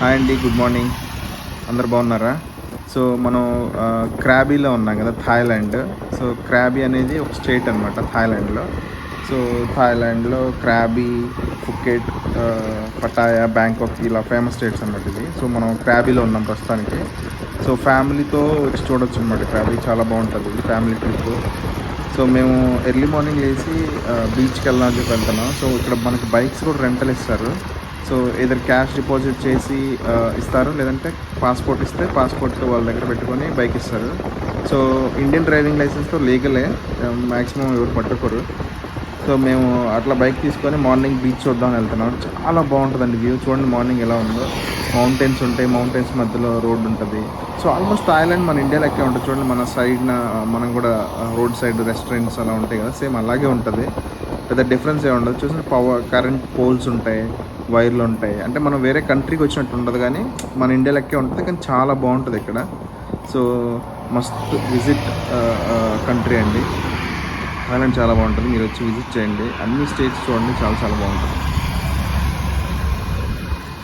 Hi అండి, good morning. అందరు బాగున్నారా? సో మనం క్రాబీలో ఉన్నాం కదా, థాయిలాండ్. సో క్రాబీ అనేది ఒక స్టేట్ అనమాట థాయిలాండ్లో. సో థాయిలాండ్లో క్రాబీ, ఫుకెట్, పటాయా, బ్యాంకాక్ ఇలా ఫేమస్ స్టేట్స్ అనమాట ఇది. సో మనం క్రాబీలో ఉన్నాం ప్రస్తుతానికి. సో ఫ్యామిలీతో వచ్చి చూడొచ్చు అనమాట. క్రాబీ చాలా బాగుంటుంది, ఇది ఫ్యామిలీ ట్రిప్. సో మేము ఎర్లీ మార్నింగ్ లేచి బీచ్కి వెళ్దాం అని చెప్పి వెళ్తున్నాం. సో ఇక్కడ మనకి బైక్స్ కూడా రెంటల్ ఇస్తారు. సో ఏదైనా క్యాష్ డిపాజిట్ చేసి ఇస్తారు, లేదంటే పాస్పోర్ట్ ఇస్తే పాస్పోర్ట్ వాళ్ళ దగ్గర పెట్టుకొని బైక్ ఇస్తారు. సో ఇండియన్ డ్రైవింగ్ లైసెన్స్తో లీగలే, మ్యాక్సిమం ఎవరు పట్టుకోరు. సో మేము అట్లా బైక్ తీసుకొని మార్నింగ్ బీచ్ చూద్దామని వెళ్తున్నాం. చాలా బాగుంటుందండి వ్యూ. చూడండి మార్నింగ్ ఎలా ఉందో. మౌంటైన్స్ ఉంటాయి, మౌంటైన్స్ మధ్యలో రోడ్డు ఉంటుంది. సో ఆల్మోస్ట్ థాయిలాండ్ మన ఇండియా లెక్కే ఉంటుంది. చూడండి మన సైడ్న మనం కూడా రోడ్ సైడ్ రెస్టారెంట్స్ అలా ఉంటాయి కదా, సేమ్ అలాగే ఉంటుంది. పెద్ద డిఫరెన్స్ ఏమి ఉండదు. చూసిన పవర్ కరెంట్ పోల్స్ ఉంటాయి, వైర్లు ఉంటాయి. అంటే మనం వేరే కంట్రీకి వచ్చినట్టు ఉండదు, కానీ మన ఇండియా లెక్కే ఉంటుంది, కానీ చాలా బాగుంటుంది ఇక్కడ. సో మస్ట్ విజిట్ కంట్రీ అండి. థాయిలాండ్ చాలా బాగుంటుంది. మీరు వచ్చి విజిట్ చేయండి, అన్ని స్టేట్స్ చూడండి, చాలా చాలా బాగుంటుంది.